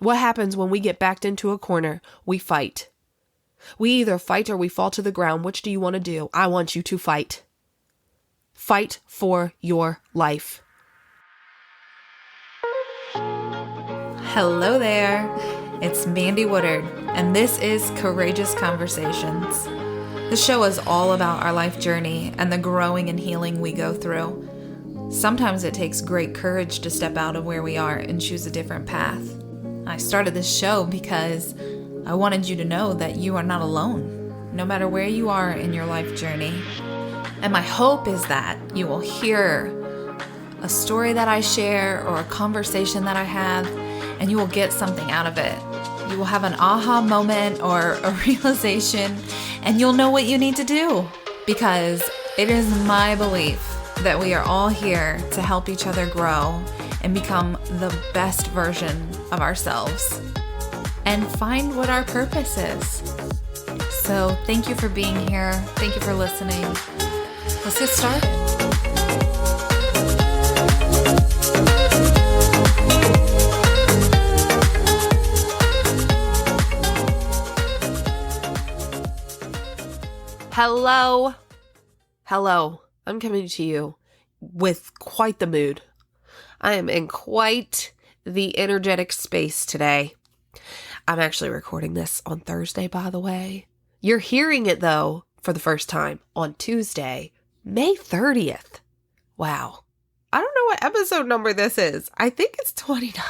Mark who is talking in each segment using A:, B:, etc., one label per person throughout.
A: What happens when we get backed into a corner? We fight. We either fight or we fall to the ground. Which do you want to do? I want you to fight. Fight for your life.
B: Hello there. It's Mandy Woodard, and this is Courageous Conversations. The show is all about our life journey and the growing and healing we go through. Sometimes it takes great courage to step out of where we are and choose a different path. I started this show because I wanted you to know that you are not alone, no matter where you are in your life journey. And my hope is that you will hear a story that I share or a conversation that I have, and you will get something out of it. You will have an aha moment or a realization, and you'll know what you need to do. Because it is my belief that we are all here to help each other grow and become the best version of ourselves and find what our purpose is. So thank you for being here. Thank you for listening. Let's get started.
A: Hello. I'm coming to you with quite the mood. I am in quite the energetic space today. I'm actually recording this on Thursday, by the way. You're hearing it, though, for the first time on Tuesday, May 30th. Wow. I don't know what episode number this is. I think it's 29.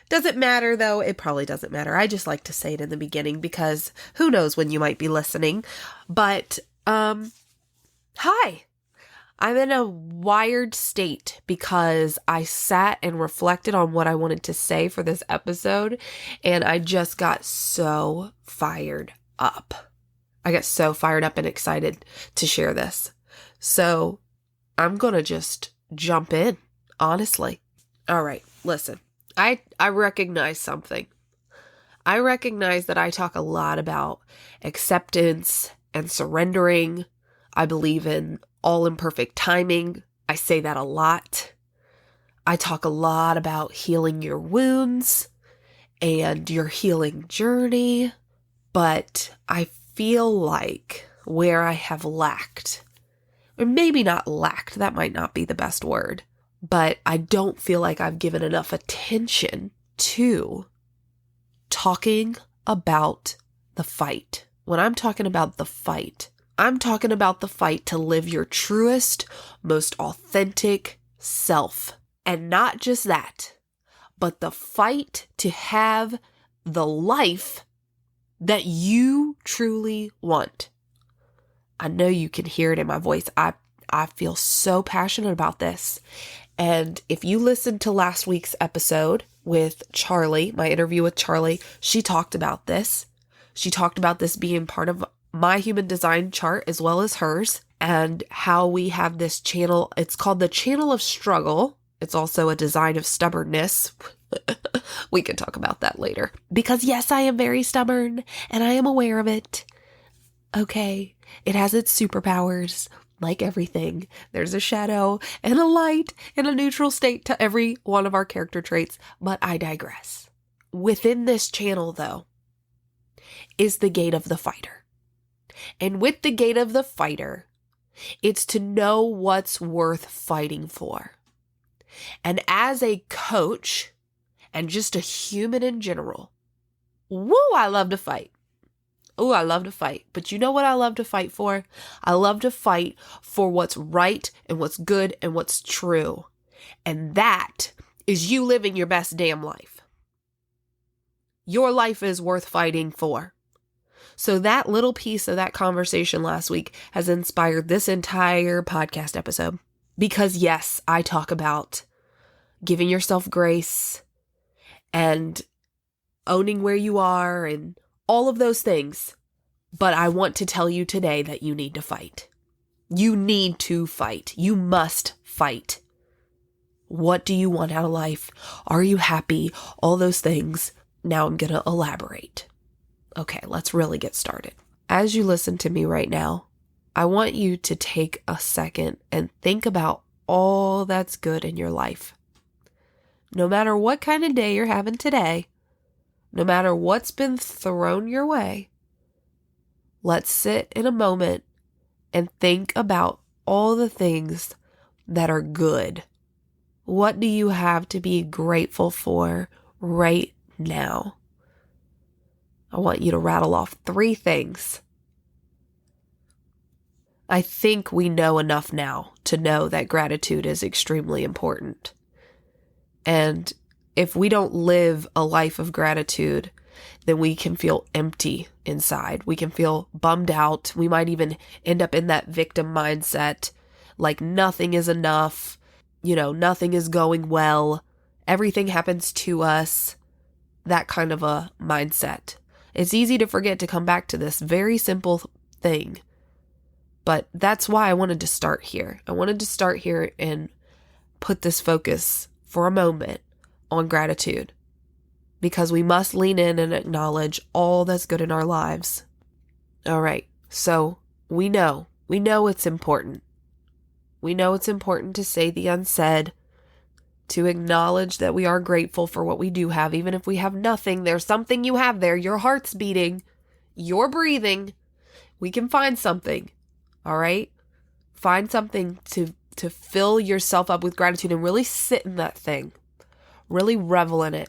A: Does it matter, though? It probably doesn't matter. I just like to say it in the beginning because who knows when you might be listening. But, hi. I'm in a wired state because I sat and reflected on what I wanted to say for this episode, and I just got so fired up. I got so fired up and excited to share this. So I'm going to just jump in, honestly. All right, listen. I recognize something. I recognize that I talk a lot about acceptance and surrendering. I believe in all imperfect timing. I say that a lot. I talk a lot about healing your wounds and your healing journey. But I feel like where I have lacked, or maybe not lacked, that might not be the best word, but I don't feel like I've given enough attention to talking about the fight. When I'm talking about the fight, I'm talking about the fight to live your truest, most authentic self. And not just that, but the fight to have the life that you truly want. I know you can hear it in my voice. I feel so passionate about this. And if you listened to last week's episode with Charlie, my interview with Charlie, she talked about this. She talked about this being part of my human design chart as well as hers, and how we have this channel. It's called the channel of struggle. It's also a design of stubbornness. We can talk about that later. Because yes, I am very stubborn and I am aware of it. Okay, it has its superpowers. Like everything, there's a shadow and a light and a neutral state to every one of our character traits, but I digress. Within this channel, though, is the gate of the fighter. And with the gate of the fighter, it's to know what's worth fighting for. And as a coach, and just a human in general, I love to fight. I love to fight. But you know what I love to fight for? I love to fight for what's right and what's good and what's true. And that is you living your best damn life. Your life is worth fighting for. So that little piece of that conversation last week has inspired this entire podcast episode. Because yes, I talk about giving yourself grace and owning where you are and all of those things. But I want to tell you today that you need to fight. You need to fight. You must fight. What do you want out of life? Are you happy? All those things. Now I'm going to elaborate. Okay, let's really get started. As you listen to me right now, I want you to take a second and think about all that's good in your life. no matter what kind of day you're having today, no matter what's been thrown your way, let's sit in a moment and think about all the things that are good. What do you have to be grateful for right now? I want you to rattle off 3 things. I think we know enough now to know that gratitude is extremely important. And if we don't live a life of gratitude, then we can feel empty inside. We can feel bummed out. We might even end up in that victim mindset, like nothing is enough, nothing is going well, everything happens to us, that kind of a mindset. It's easy to forget to come back to this very simple thing. But that's why I wanted to start here. I wanted to start here and put this focus for a moment on gratitude, because we must lean in and acknowledge all that's good in our lives. All right, so we know it's important. We know it's important to say the unsaid, to acknowledge that we are grateful for what we do have. Even if we have nothing, there's something you have there. Your heart's beating, you're breathing. We can find something. All right? Find something to fill yourself up with gratitude and really sit in that thing. Really revel in it.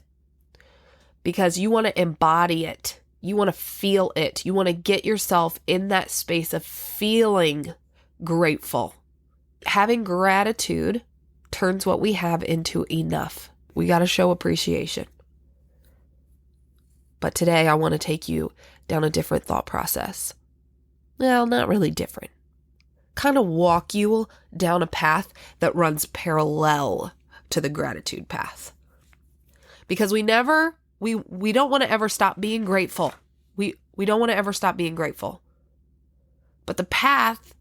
A: Because you want to embody it. You want to feel it. You want to get yourself in that space of feeling grateful. Having gratitude turns what we have into enough. We got to show appreciation. But today I want to take you down a different thought process. Well, not really different. Kind of walk you down a path that runs parallel to the gratitude path. Because we don't want to ever stop being grateful. We don't want to ever stop being grateful. But the path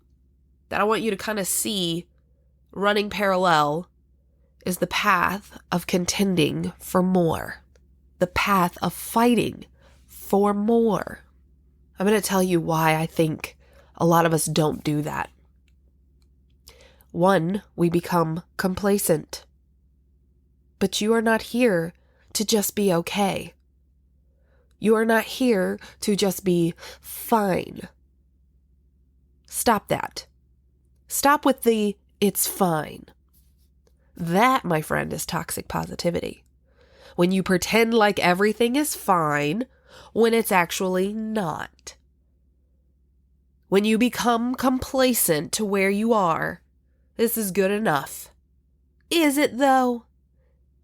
A: that I want you to kind of see running parallel is the path of contending for more. The path of fighting for more. I'm going to tell you why I think a lot of us don't do that. 1, we become complacent. But you are not here to just be okay. You are not here to just be fine. Stop that. Stop with the "it's fine." That, my friend, is toxic positivity. When you pretend like everything is fine when it's actually not. When you become complacent to where you are, this is good enough. Is it though?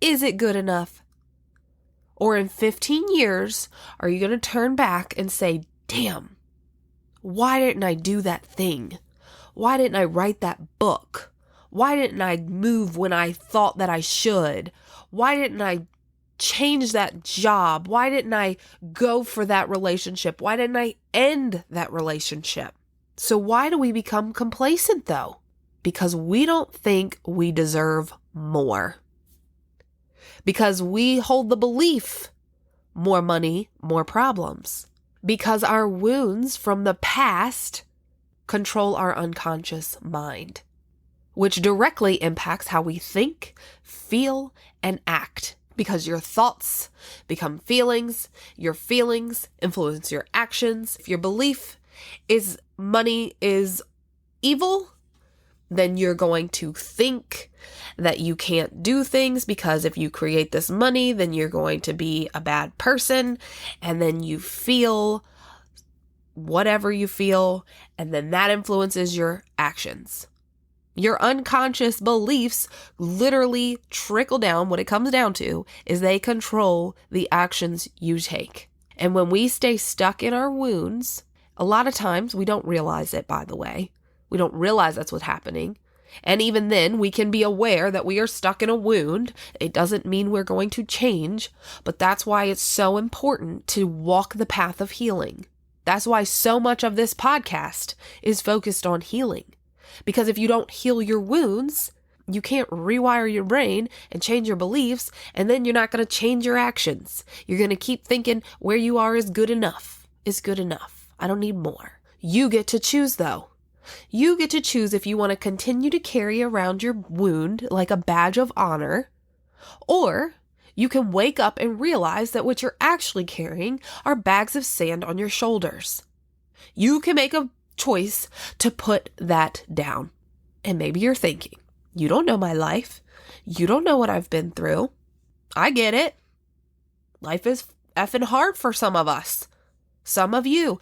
A: Is it good enough? Or in 15 years, are you going to turn back and say, damn, why didn't I do that thing? Why didn't I write that book? Why didn't I move when I thought that I should? Why didn't I change that job? Why didn't I go for that relationship? Why didn't I end that relationship? So why do we become complacent though? Because we don't think we deserve more. Because we hold the belief, more money, more problems. Because our wounds from the past control our unconscious mind, which directly impacts how we think, feel, and act. Because your thoughts become feelings, your feelings influence your actions. If your belief is money is evil, then you're going to think that you can't do things, because if you create this money, then you're going to be a bad person, and then you feel whatever you feel, and then that influences your actions. Your unconscious beliefs literally trickle down. What it comes down to is they control the actions you take. And when we stay stuck in our wounds, a lot of times we don't realize it, by the way. We don't realize that's what's happening. And even then, we can be aware that we are stuck in a wound. It doesn't mean we're going to change, but that's why it's so important to walk the path of healing. That's why so much of this podcast is focused on healing. Because if you don't heal your wounds, you can't rewire your brain and change your beliefs, and then you're not going to change your actions. You're going to keep thinking where you are is good enough. Is good enough. I don't need more. You get to choose, though. You get to choose if you want to continue to carry around your wound like a badge of honor, Or you can wake up and realize that what you're actually carrying are bags of sand on your shoulders. You can make a choice to put that down. And maybe you're thinking, you don't know my life. You don't know what I've been through. I get it. Life is effing hard for some of us. Some of you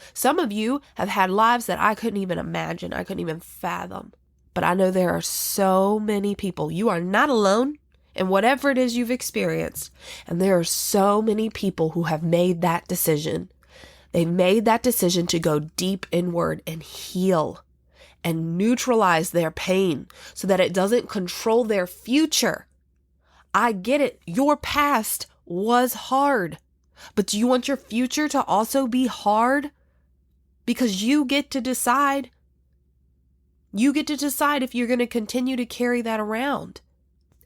A: have had lives that I couldn't even imagine. I couldn't even fathom. But I know there are so many people. You are not alone in whatever it is you've experienced. And there are so many people who have made that decision. They made that decision to go deep inward and heal and neutralize their pain so that it doesn't control their future. I get it. Your past was hard. But do you want your future to also be hard? Because you get to decide. You get to decide if you're going to continue to carry that around.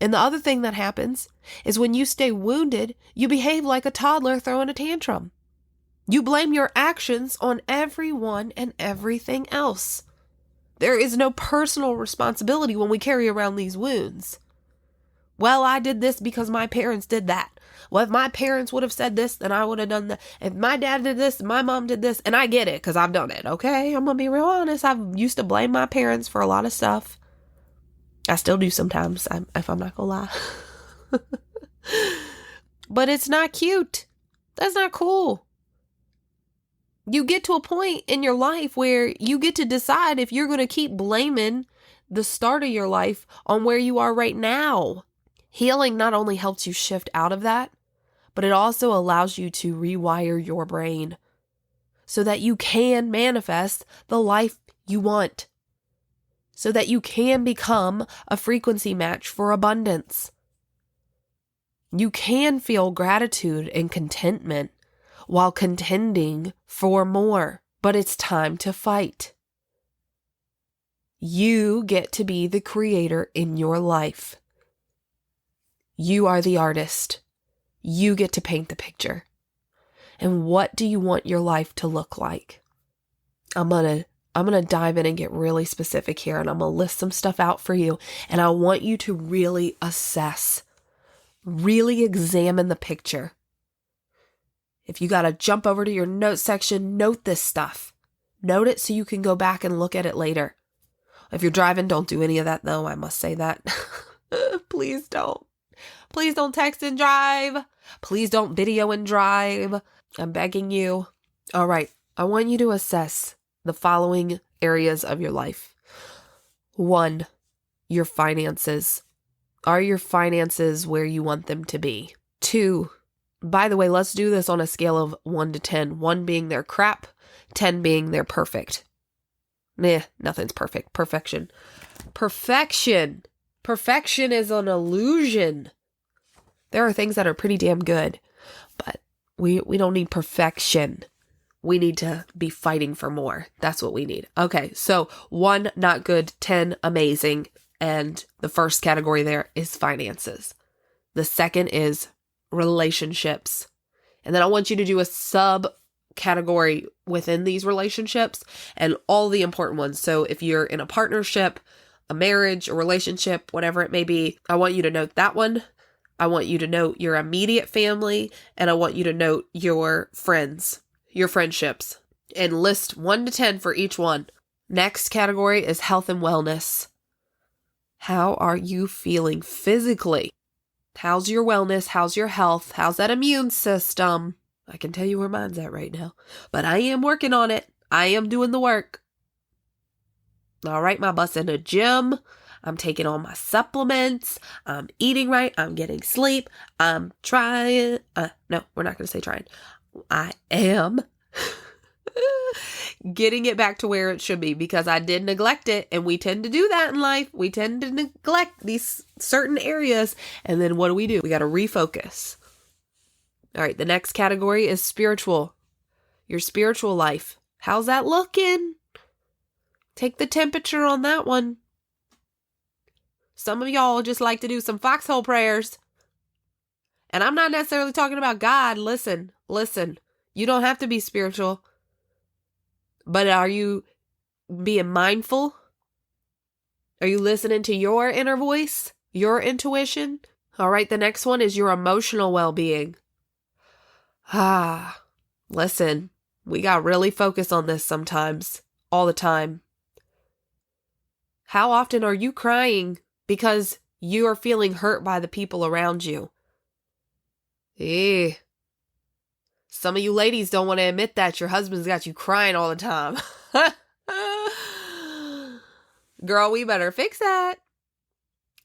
A: And the other thing that happens is when you stay wounded, you behave like a toddler throwing a tantrum. You blame your actions on everyone and everything else. There is no personal responsibility when we carry around these wounds. Well, I did this because my parents did that. Well, if my parents would have said this, then I would have done that. If my dad did this, my mom did this, and I get it because I've done it, okay? I'm going to be real honest. I've used to blame my parents for a lot of stuff. I still do sometimes, if I'm not going to lie. But it's not cute. That's not cool. You get to a point in your life where you get to decide if you're going to keep blaming the start of your life on where you are right now. Healing not only helps you shift out of that, but it also allows you to rewire your brain so that you can manifest the life you want, so that you can become a frequency match for abundance. You can feel gratitude and contentment while contending for more, but it's time to fight. You get to be the creator in your life. You are the artist. You get to paint the picture. And what do you want your life to look like? I'm going to dive in and get really specific here, and I'm going to list some stuff out for you. And I want you to really assess, really examine the picture. If you got to jump over to your notes section, note this stuff. Note it so you can go back and look at it later. If you're driving, don't do any of that, though. I must say that. Please don't. Please don't text and drive. Please don't video and drive. I'm begging you. All right. I want you to assess the following areas of your life. 1, your finances. Are your finances where you want them to be? 2, by the way, let's do this on a scale of 1 to 10. 1 being they're crap, 10 being they're perfect. Nothing's perfect. Perfection. Perfection is an illusion. There are things that are pretty damn good, but we don't need perfection. We need to be fighting for more. That's what we need. Okay, so 1, not good, 10, amazing. And the first category there is finances. The second is relationships. And then I want you to do a subcategory within these relationships and all the important ones. So if you're in a partnership, a marriage, a relationship, whatever it may be, I want you to note that one. I want you to note your immediate family, and I want you to note your friends, your friendships, and list 1 to 10 for each one. Next category is health and wellness. How are you feeling physically? How's your wellness? How's your health? How's that immune system? I can tell you where mine's at right now, but I am working on it. I am doing the work. All right, my butt's in the gym. I'm taking all my supplements. I'm eating right. I'm getting sleep. I'm trying. No, we're not going to say trying. I am getting it back to where it should be because I did neglect it. And we tend to do that in life. We tend to neglect these certain areas. And then what do? We got to refocus. All right. The next category is spiritual. Your spiritual life. How's that looking? Take the temperature on that one. Some of y'all just like to do some foxhole prayers. And I'm not necessarily talking about God. Listen. You don't have to be spiritual. But are you being mindful? Are you listening to your inner voice? Your intuition? All right, the next one is your emotional well-being. Listen, we got really focused on this sometimes, all the time. How often are you crying because you are feeling hurt by the people around you? Some of you ladies don't want to admit that your husband's got you crying all the time. Girl, we better fix that.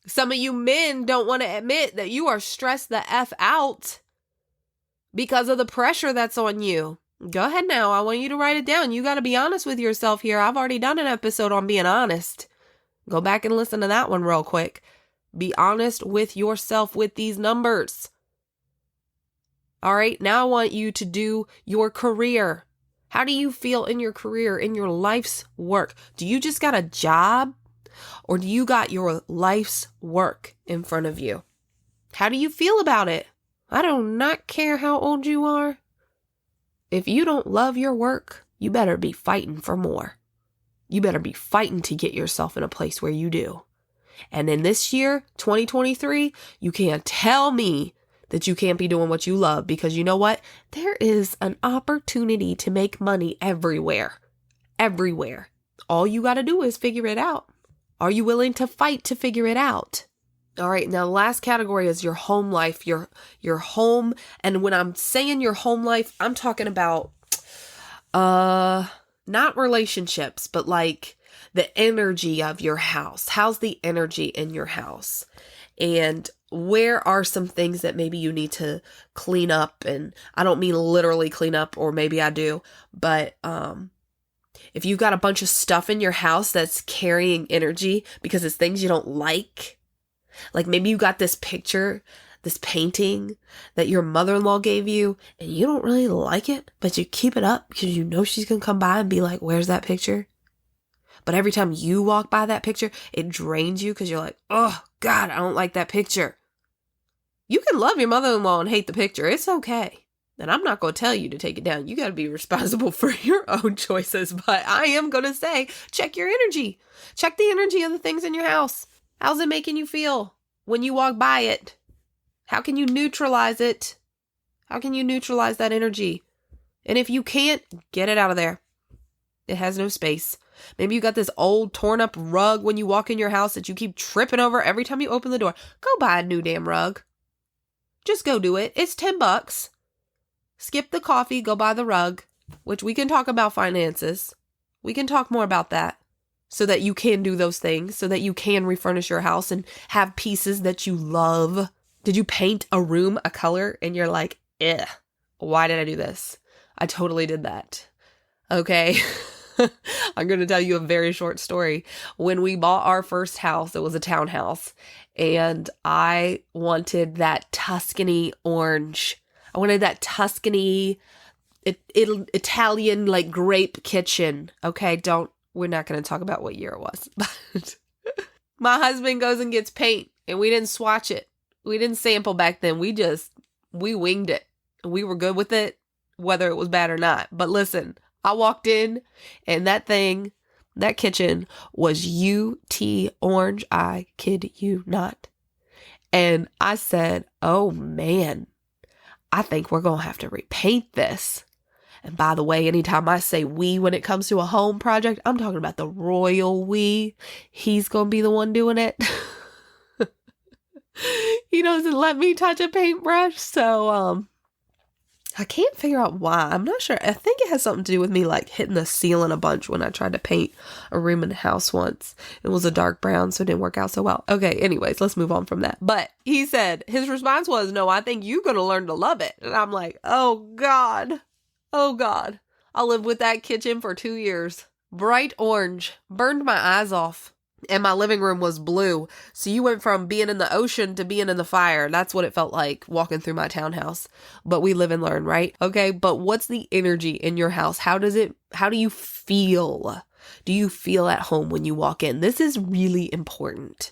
A: Some of you men don't want to admit that you are stressed the F out because of the pressure that's on you. Go ahead now. I want you to write it down. You got to be honest with yourself here. I've already done an episode on being honest. Go back and listen to that one real quick. Be honest with yourself with these numbers. All right, now I want you to do your career. How do you feel in your career, in your life's work? Do you just got a job? Or do you got your life's work in front of you? How do you feel about it? I do not care how old you are. If you don't love your work, you better be fighting for more. You better be fighting to get yourself in a place where you do. And in this year, 2023, you can't tell me that you can't be doing what you love, because you know what? There is an opportunity to make money everywhere. Everywhere. All you got to do is figure it out. Are you willing to fight to figure it out? All right, now the last category is your home life, your home. And when I'm saying your home life, I'm talking about not relationships, but like the energy of your house. How's the energy in your house? And where are some things that maybe you need to clean up? And I don't mean literally clean up, or maybe I do, but if you've got a bunch of stuff in your house that's carrying energy because it's things you don't like maybe you got this picture, this painting that your mother-in-law gave you and you don't really like it, but you keep it up because you know she's going to come by and be like, where's that picture? But every time you walk by that picture, it drains you because you're like, oh God, I don't like that picture. You can love your mother-in-law and hate the picture. It's okay. And I'm not going to tell you to take it down. You got to be responsible for your own choices. But I am going to say, check your energy. Check the energy of the things in your house. How's it making you feel when you walk by it? How can you neutralize it? How can you neutralize that energy? And if you can't, get it out of there. It has no space. Maybe you got this old torn up rug when you walk in your house that you keep tripping over every time you open the door. Go buy a new damn rug. Just go do it. It's $10. Skip the coffee, go buy the rug, which we can talk about finances. We can talk more about that so that you can do those things, so that you can refurnish your house and have pieces that you love. Did you paint a room a color and you're like, why did I do this? I totally did that. Okay. I'm going to tell you a very short story. When we bought our first house, it was a townhouse, and I wanted that Tuscany orange. I wanted that Tuscany Italian like grape kitchen. Okay, we're not going to talk about what year it was. But my husband goes and gets paint, and we didn't swatch it. We didn't sample back then. We winged it. We were good with it, whether it was bad or not. But listen, I walked in, and that kitchen was UT orange. I kid you not. And I said, oh man, I think we're going to have to repaint this. And by the way, anytime I say we when it comes to a home project, I'm talking about the royal we. He's going to be the one doing it. He doesn't let me touch a paintbrush. So, I can't figure out why. I'm not sure. I think it has something to do with me like hitting the ceiling a bunch when I tried to paint a room in the house once. It was a dark brown, so it didn't work out so well. Okay, anyways, let's move on from that. But he said, his response was, no, I think you're going to learn to love it. And I'm like, oh God. Oh God. I lived with that kitchen for 2 years. Bright orange. Burned my eyes off. And my living room was blue. So you went from being in the ocean to being in the fire. That's what it felt like walking through my townhouse. But we live and learn, right? Okay, but what's the energy in your house? How do you feel? Do you feel at home when you walk in? This is really important.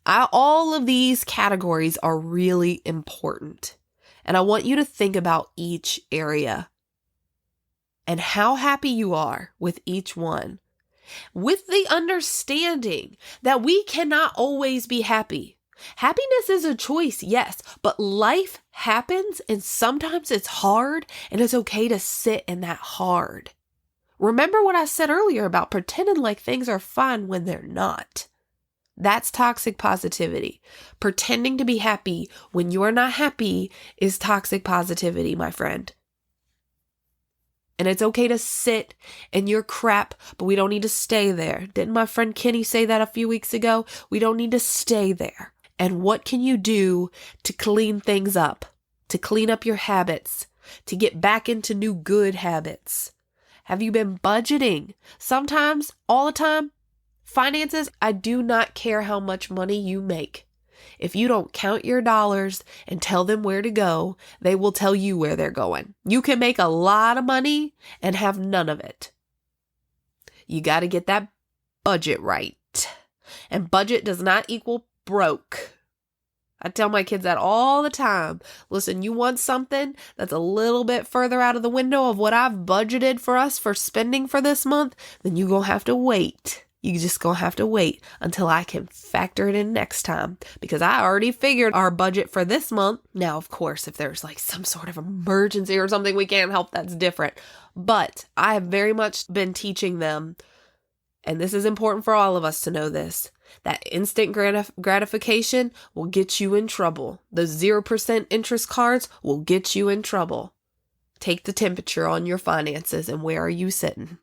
A: All of these categories are really important. And I want you to think about each area and how happy you are with each one, with the understanding that we cannot always be happy. Happiness is a choice, yes, but life happens and sometimes it's hard and it's okay to sit in that hard. Remember what I said earlier about pretending like things are fine when they're not. That's toxic positivity. Pretending to be happy when you're not happy is toxic positivity, my friend. And it's okay to sit in your crap, but we don't need to stay there. Didn't my friend Kenny say that a few weeks ago? We don't need to stay there. And what can you do to clean things up, to clean up your habits, to get back into new good habits? Have you been budgeting? Sometimes, all the time, finances, I do not care how much money you make. If you don't count your dollars and tell them where to go, they will tell you where they're going. You can make a lot of money and have none of it. You got to get that budget right. And budget does not equal broke. I tell my kids that all the time. Listen, you want something that's a little bit further out of the window of what I've budgeted for us for spending for this month, then you're going to have to wait. You just going to have to wait until I can factor it in next time, because I already figured our budget for this month. Now, of course, if there's like some sort of emergency or something we can't help, that's different. But I have very much been teaching them, and this is important for all of us to know this, that instant gratification will get you in trouble. The 0% interest cards will get you in trouble. Take the temperature on your finances and where are you sitting?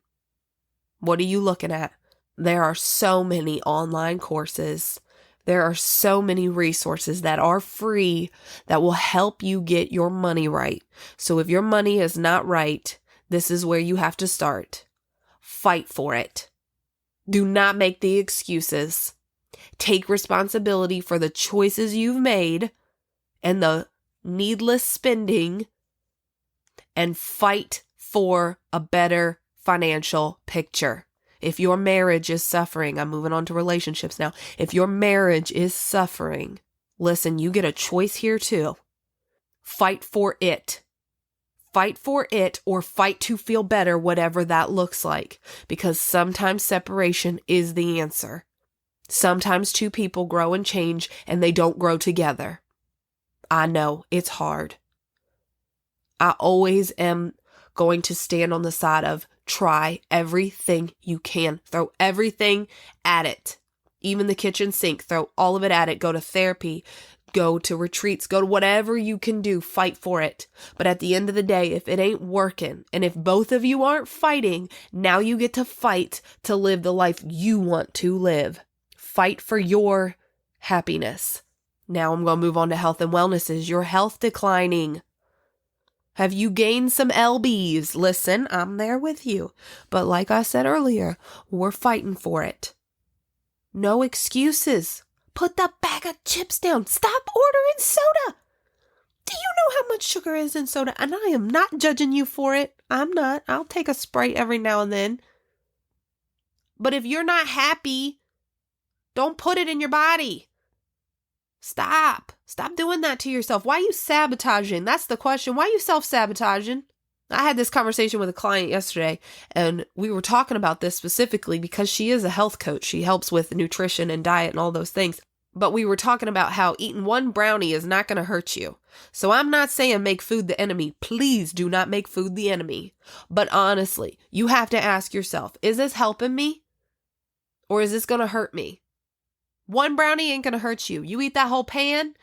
A: What are you looking at? There are so many online courses. There are so many resources that are free that will help you get your money right. So if your money is not right, this is where you have to start. Fight for it. Do not make the excuses. Take responsibility for the choices you've made and the needless spending, and fight for a better financial picture. If your marriage is suffering, I'm moving on to relationships now. If your marriage is suffering, listen, you get a choice here too. Fight for it. Fight for it, or fight to feel better, whatever that looks like. Because sometimes separation is the answer. Sometimes two people grow and change and they don't grow together. I know, it's hard. I always am going to stand on the side of try everything you can. Throw everything at it. Even the kitchen sink, throw all of it at it. Go to therapy, go to retreats, go to whatever you can do. Fight for it. But at the end of the day, if it ain't working, and if both of you aren't fighting, now you get to fight to live the life you want to live. Fight for your happiness. Now I'm going to move on to health and wellness. Is your health declining? Have you gained some lbs? Listen, I'm there with you. But like I said earlier, we're fighting for it. No excuses. Put the bag of chips down. Stop ordering soda. Do you know how much sugar is in soda? And I am not judging you for it. I'm not. I'll take a Sprite every now and then. But if you're not happy, don't put it in your body. Stop. Stop doing that to yourself. Why are you sabotaging? That's the question. Why are you self-sabotaging? I had this conversation with a client yesterday, and we were talking about this specifically because she is a health coach. She helps with nutrition and diet and all those things. But we were talking about how eating one brownie is not going to hurt you. So I'm not saying make food the enemy. Please do not make food the enemy. But honestly, you have to ask yourself, is this helping me? Or is this going to hurt me? One brownie ain't going to hurt you. You eat that whole pan,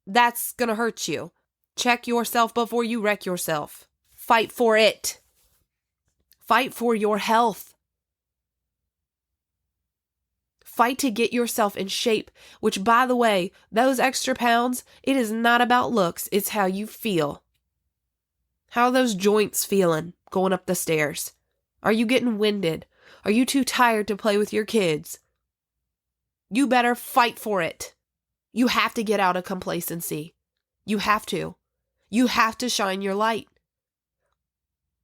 A: that's going to hurt you. Check yourself before you wreck yourself. Fight for it. Fight for your health. Fight to get yourself in shape, which, by the way, those extra pounds, it is not about looks. It's how you feel. How are those joints feeling going up the stairs? Are you getting winded? Are you too tired to play with your kids? You better fight for it. You have to get out of complacency. You have to. You have to shine your light.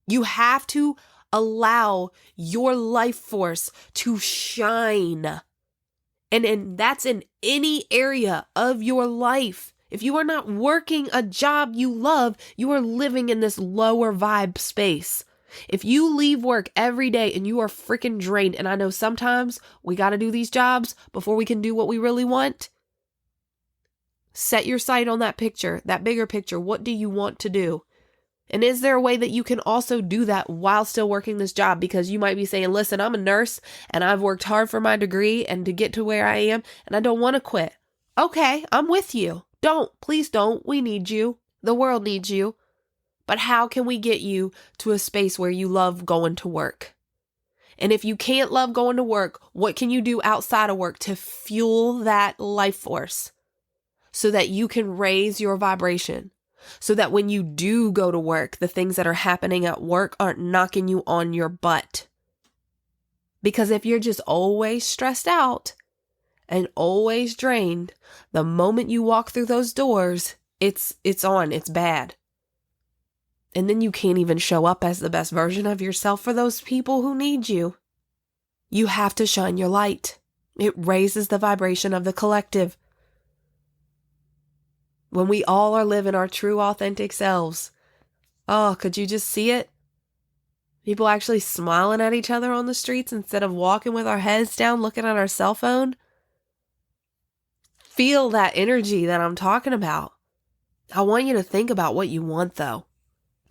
A: You have to allow your life force to shine. And that's in any area of your life. If you are not working a job you love, you are living in this lower vibe space. If you leave work every day and you are freaking drained, and I know sometimes we got to do these jobs before we can do what we really want, Set your sight on that picture, that bigger picture. What do you want to do? And is there a way that you can also do that while still working this job? Because you might be saying, listen, I'm a nurse and I've worked hard for my degree and to get to where I am, and I don't want to quit. Okay, I'm with you. Please don't. We need you. The world needs you. But how can we get you to a space where you love going to work? And if you can't love going to work, what can you do outside of work to fuel that life force so that you can raise your vibration? So that when you do go to work, the things that are happening at work aren't knocking you on your butt. Because if you're just always stressed out and always drained, the moment you walk through those doors, it's bad. And then you can't even show up as the best version of yourself for those people who need you. You have to shine your light. It raises the vibration of the collective. When we all are living our true, authentic selves. Oh, could you just see it? People actually smiling at each other on the streets instead of walking with our heads down looking at our cell phone. Feel that energy that I'm talking about. I want you to think about what you want, though.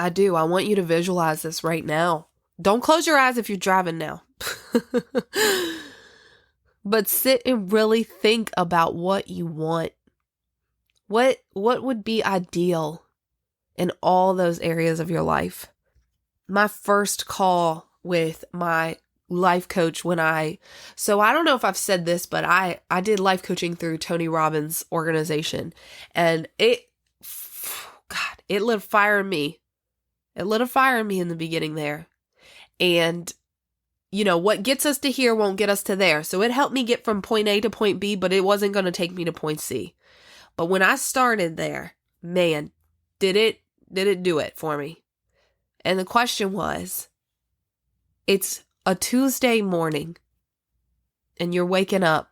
A: I do. I want you to visualize this right now. Don't close your eyes if you're driving now. But sit and really think about what you want. What would be ideal in all those areas of your life? My first call with my life coach so I don't know if I've said this, but I did life coaching through Tony Robbins' organization, and it lit a fire in me. It lit a fire in me in the beginning there. And what gets us to here won't get us to there. So it helped me get from point A to point B, but it wasn't going to take me to point C. But when I started there, man, did it do it for me? And the question was, it's a Tuesday morning and you're waking up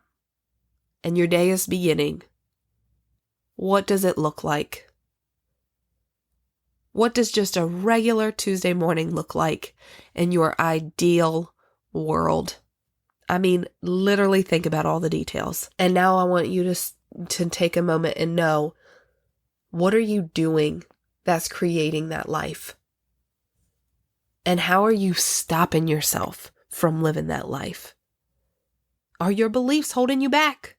A: and your day is beginning. What does it look like? What does just a regular Tuesday morning look like in your ideal world? I mean, literally think about all the details. And now I want you to take a moment and know, what are you doing that's creating that life? And how are you stopping yourself from living that life? Are your beliefs holding you back?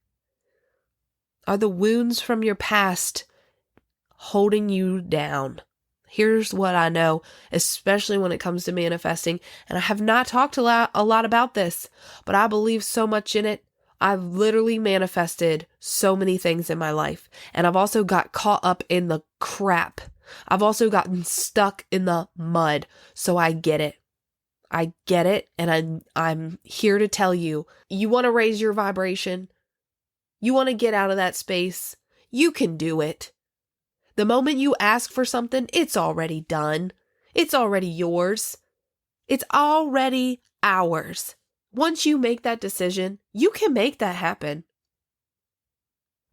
A: Are the wounds from your past holding you down? Here's what I know, especially when it comes to manifesting, and I have not talked a lot about this, but I believe so much in it. I've literally manifested so many things in my life, and I've also got caught up in the crap. I've also gotten stuck in the mud, so I get it. I get it, and I'm here to tell you, you want to raise your vibration, you want to get out of that space, you can do it. The moment you ask for something, it's already done. It's already yours. It's already ours. Once you make that decision, you can make that happen.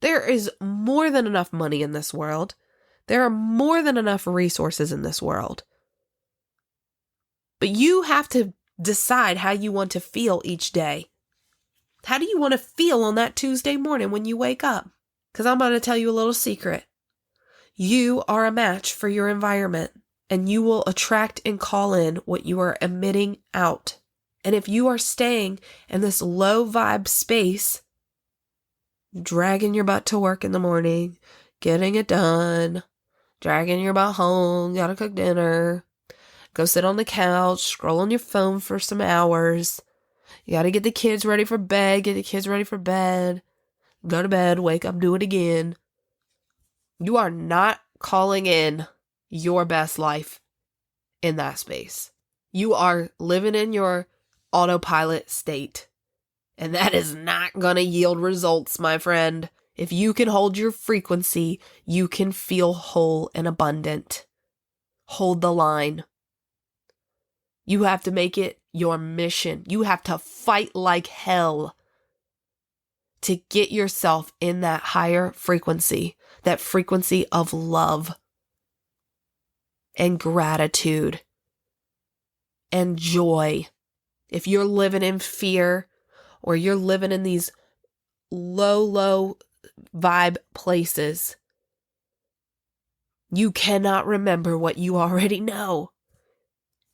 A: There is more than enough money in this world. There are more than enough resources in this world. But you have to decide how you want to feel each day. How do you want to feel on that Tuesday morning when you wake up? Because I'm going to tell you a little secret. You are a match for your environment, and you will attract and call in what you are emitting out. And if you are staying in this low vibe space, dragging your butt to work in the morning, getting it done, dragging your butt home, gotta cook dinner, go sit on the couch, scroll on your phone for some hours, you gotta get the kids ready for bed, go to bed, wake up, do it again. You are not calling in your best life in that space. You are living in your autopilot state. And that is not going to yield results, my friend. If you can hold your frequency, you can feel whole and abundant. Hold the line. You have to make it your mission. You have to fight like hell to get yourself in that higher frequency, that frequency of love and gratitude and joy. If you're living in fear or you're living in these low vibe places, you cannot remember what you already know.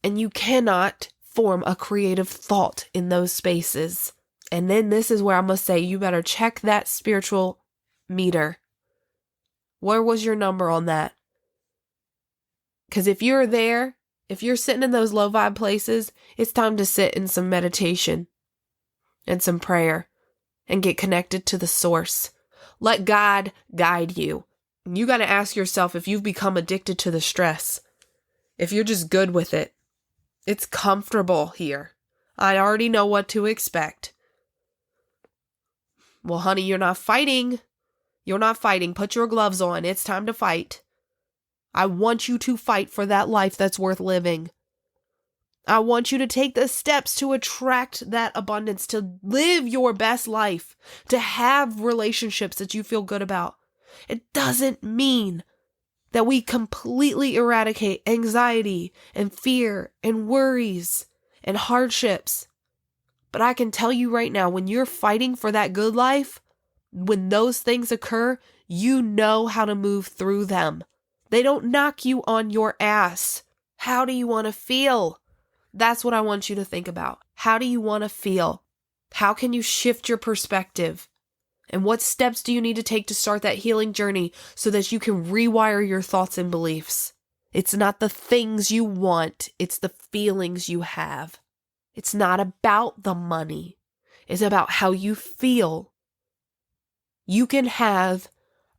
A: And you cannot form a creative thought in those spaces. And then this is where I must say, you better check that spiritual meter. Where was your number on that? Because if you're there, if you're sitting in those low vibe places, it's time to sit in some meditation and some prayer and get connected to the source. Let God guide you. You got to ask yourself if you've become addicted to the stress, if you're just good with it. It's comfortable here. I already know what to expect. Well, honey, you're not fighting. You're not fighting. Put your gloves on. It's time to fight. I want you to fight for that life that's worth living. I want you to take the steps to attract that abundance, to live your best life, to have relationships that you feel good about. It doesn't mean that we completely eradicate anxiety and fear and worries and hardships. But I can tell you right now, when you're fighting for that good life, when those things occur, you know how to move through them. They don't knock you on your ass. How do you want to feel? That's what I want you to think about. How do you want to feel? How can you shift your perspective? And what steps do you need to take to start that healing journey so that you can rewire your thoughts and beliefs? It's not the things you want, it's the feelings you have. It's not about the money. It's about how you feel. You can have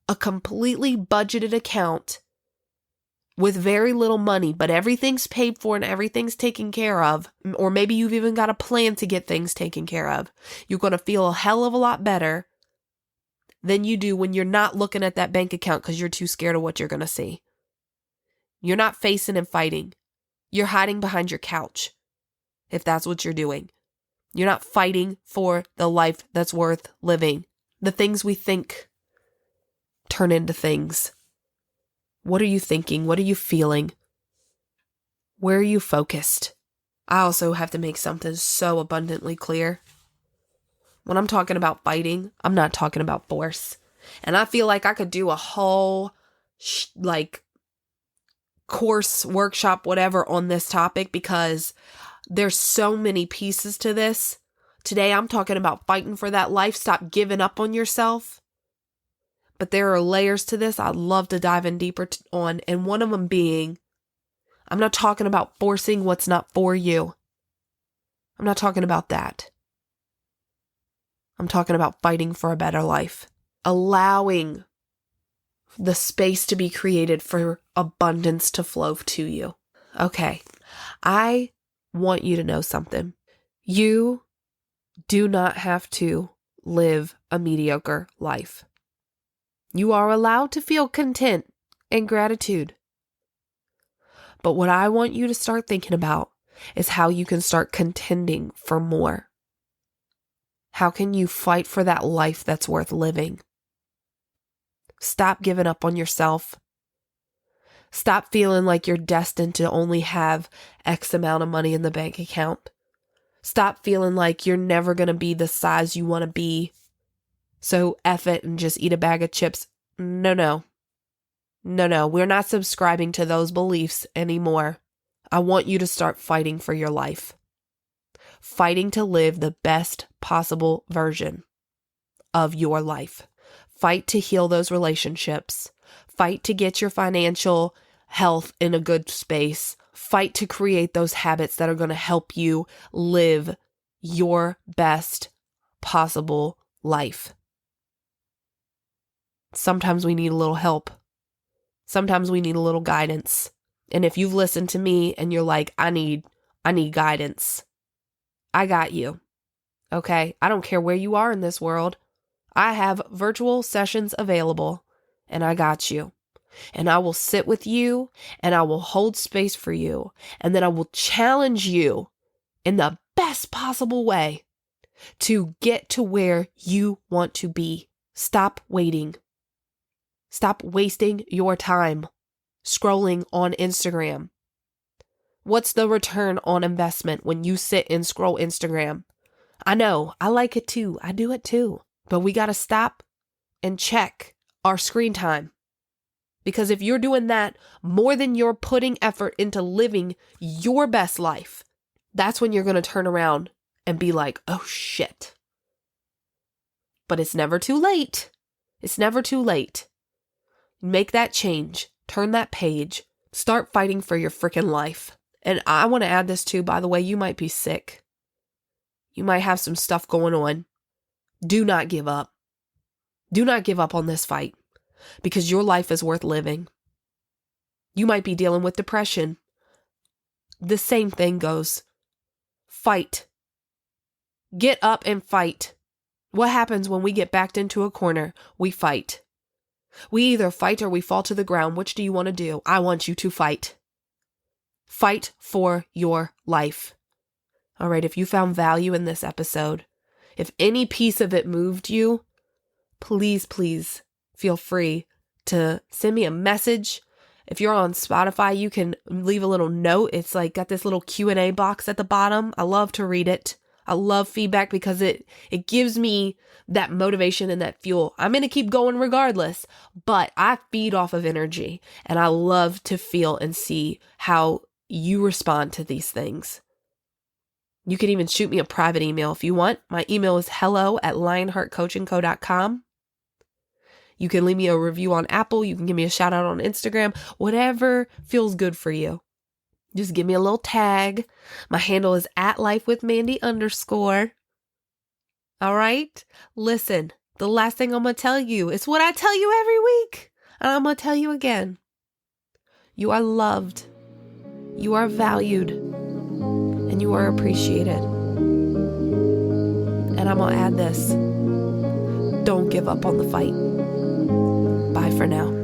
A: a completely budgeted account with very little money, but everything's paid for and everything's taken care of, or maybe you've even got a plan to get things taken care of. You're going to feel a hell of a lot better than you do when you're not looking at that bank account because you're too scared of what you're going to see. You're not facing and fighting. You're hiding behind your couch, if that's what you're doing. You're not fighting for the life that's worth living. The things we think turn into things. What are you thinking? What are you feeling? Where are you focused? I also have to make something so abundantly clear. When I'm talking about fighting, I'm not talking about force. And I feel like I could do a whole course, workshop, whatever on this topic because there's so many pieces to this. Today I'm talking about fighting for that life. Stop giving up on yourself. But there are layers to this I'd love to dive in deeper on. And one of them being, I'm not talking about forcing what's not for you. I'm not talking about that. I'm talking about fighting for a better life. Allowing the space to be created for abundance to flow to you. Okay, I want you to know something. You do not have to live a mediocre life. You are allowed to feel content and gratitude. But what I want you to start thinking about is how you can start contending for more. How can you fight for that life that's worth living? Stop giving up on yourself. Stop feeling like you're destined to only have X amount of money in the bank account. Stop feeling like you're never going to be the size you want to be. So F it and just eat a bag of chips. No. We're not subscribing to those beliefs anymore. I want you to start fighting for your life. Fighting to live the best possible version of your life. Fight to heal those relationships. Fight to get your financial health in a good space. Fight to create those habits that are going to help you live your best possible life. Sometimes we need a little help. Sometimes we need a little guidance. And if you've listened to me and you're like, I need guidance, I got you. Okay? I don't care where you are in this world. I have virtual sessions available and I got you. And I will sit with you and I will hold space for you. And then I will challenge you in the best possible way to get to where you want to be. Stop waiting. Stop wasting your time scrolling on Instagram. What's the return on investment when you sit and scroll Instagram? I know, I like it too. I do it too. But we got to stop and check our screen time. Because if you're doing that more than you're putting effort into living your best life, that's when you're going to turn around and be like, oh shit. But it's never too late. It's never too late. Make that change. Turn that page. Start fighting for your freaking life. And I want to add this too, by the way, you might be sick. You might have some stuff going on. Do not give up. Do not give up on this fight because your life is worth living. You might be dealing with depression. The same thing goes. Fight. Get up and fight. What happens when we get backed into a corner? We fight. We either fight or we fall to the ground. Which do you want to do? I want you to fight. Fight for your life. All right, if you found value in this episode, if any piece of it moved you, please feel free to send me a message. If you're on Spotify, you can leave a little note. It's like got this little Q&A box at the bottom. I love to read it. I love feedback because it gives me that motivation and that fuel. I'm going to keep going regardless, but I feed off of energy and I love to feel and see how you respond to these things. You can even shoot me a private email if you want. My email is hello@lionheartcoachingco.com. You can leave me a review on Apple. You can give me a shout out on Instagram, whatever feels good for you. Just give me a little tag. My handle is @lifewithmandy_. All right. Listen, the last thing I'm going to tell you is what I tell you every week. And I'm going to tell you again. You are loved. You are valued. And you are appreciated. And I'm going to add this. Don't give up on the fight. Bye for now.